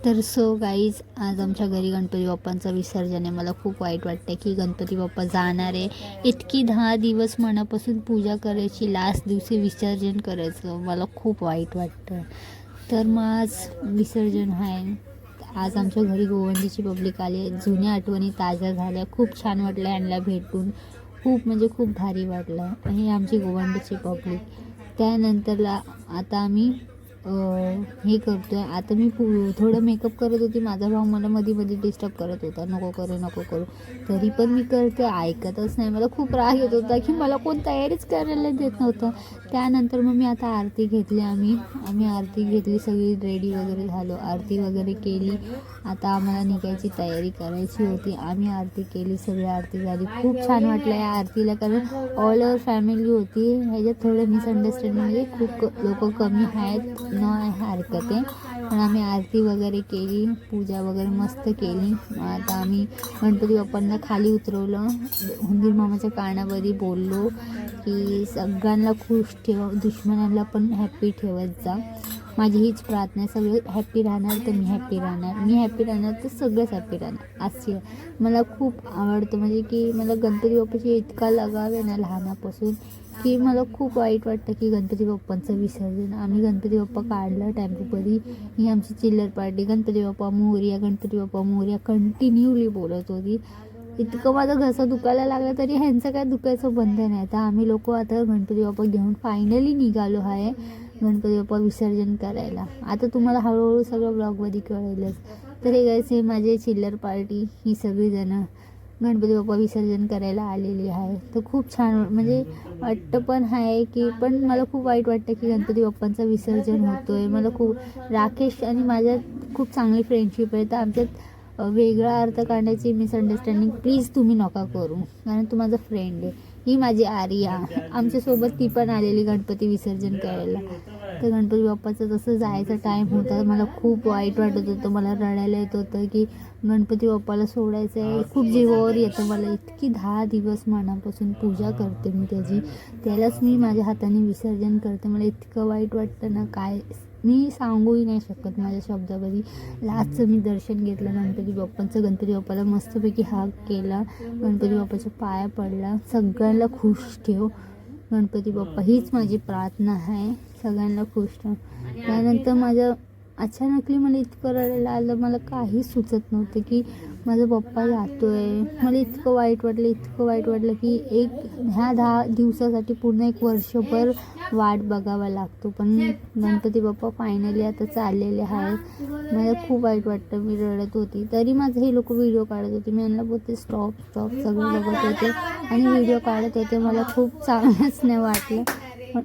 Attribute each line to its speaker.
Speaker 1: तर गाईज, आज आमच्या घरी गणपती बाप्पांचं विसर्जन आहे. मला खूप वाईट वाटतं की गणपती बाप्पा जाणार आहे. इतकी 10 दिवस मनापासून पूजा करायची, लास्ट दिवशी विसर्जन करायचं. मला खूप वाईट वाटतं. तर मग आज विसर्जन आहे. आज आमच्या घरी गोवंडीची पब्लिक आली आहे. जुन्या आठवणी ताज्या झाल्या. खूप छान वाटलं यांना भेटून. खूप म्हणजे खूप भारी वाटलं. आणि आमची गोवंडीची पब्लिक. त्यानंतरला आता आम्ही हे करतो आहे. आता मी थोडं मेकअप करत होती. माझा भाऊ मला मध्ये डिस्टर्ब करत होता, नको करू. तरी पण मी करते, ऐकतच नाही. मला खूप राग येत होता की मला कोण तयारीच करायला देत नव्हतं. त्यानंतर मग मी आता आरती घेतली. आम्ही आरती घेतली, सगळी रेडी वगैरे झालो, आरती वगैरे केली. आता आम्हाला निघायची तयारी करायची होती. आम्ही आरती केली, सगळी आरती झाली. खूप छान वाटलं या आरतीला, कारण ऑल ओव्हर फॅमिली होती. ह्याच्यात थोडं मिसअंडरस्टँडिंग म्हणजे खूप लोक कमी आहेत, न हरकत आहे. पण आम्ही आरती वगैरे केली, पूजा वगैरे मस्त केली. आता आम्ही गणपती बाप्पांना खाली उतरवलं. हुंदीर मामाच्या कानावरी बोललो की सगळ्यांना खुश ठेव, दुश्मनांना पण हॅप्पी ठेवत जा. माझी हीच प्रार्थना आहे. सगळे हॅप्पी राहणार तर मी हॅप्पी राहणार, मी हॅप्पी राहणार तर सगळंच हॅप्पी राहणार. अशी मला खूप आवडतं, म्हणजे की मला गणपती बाप्पाशी इतका लगाव आहे ना लहानापासून, की मला खूप वाईट वाटतं की गणपती बाप्पांचं विसर्जन. आम्ही गणपती बाप्पा काढलं टेम्पोपरी. ही आमची चिल्लर पार्टी. गणपती बाप्पा मोरया, गणपती बाप्पा मोरया कंटिन्यूली बोलत होती. इतकं माझा घसा दुखायला लागला, तरी ह्यांचं काय दुखायचं बंद नाही. तर आम्ही लोक आता गणपती बाप्पा घेऊन फायनली निघालो आहे गणपती बाप्पा विसर्जन करायला. आता तुम्हाला हळूहळू सगळं ब्लॉगमध्ये कळेलच. तर हे गायचे माझे चिल्लर पार्टी, ही सगळीजणं गणपती बाप्पा विसर्जन करायला आलेली आहे. तर खूप छान म्हणजे वाटतं पण आहे की, पण मला खूप वाईट वाटतं की गणपती बाप्पांचं विसर्जन होतो आहे. मला खूप, राकेश आणि माझ्यात खूप चांगली फ्रेंडशिप आहे. तर आमच्यात वेगळा अर्थ काढण्याची मिसअंडरस्टँडिंग प्लीज तुम्ही नका करू, कारण तू माझा फ्रेंड आहे. ही माझी आर्या, आमच्यासोबत ती पण आलेली गणपती विसर्जन करायला. तर गणपती बाप्पाचं जसं जायचा टाईम होता, मला खूप वाईट वाटत होतं. मला रडायला येत होतं की गणपती बाप्पाला सोडायचं आहे. खूप जीवावर येतं मला. इतकी 10 दिवस मनापासून पूजा करते मी त्याची, त्यालाच मी माझ्या हाताने विसर्जन करते. मला इतकं वाईट वाटतं ना, काय मी सांगूही नाही शकत माझ्या शब्दावरी. लास्टचं मी दर्शन घेतलं गणपती बाप्पांचं. गणपती बाप्पाला मस्तपैकी हाक केला, गणपती बाप्पाच्या पाया पडला. सगळ्यांना खुश ठेव गणपती बाप्पा, हीच माझी प्रार्थना आहे, सगळ्यांना खुश ठेव. त्यानंतर माझं अचानकली मला इतकं रडायला आलं. मला काही सुचत नव्हतं की माझा पप्पा जातो आहे. मला इतकं वाईट वाटलं की ह्या 10 दिवसासाठी पूर्ण एक वर्षभर वाट बघावा लागतो. पण गणपती बाप्पा फायनली आता चाललेले आहेत. मला खूप वाईट वाटतं. मी रडत होती, तरी माझं हे लोक व्हिडिओ काढत होते. मी यांना बोलते स्टॉप सगळे बघत होते आणि व्हिडिओ काढत होते. मला खूप चांगलंच नाही वाटलं. पण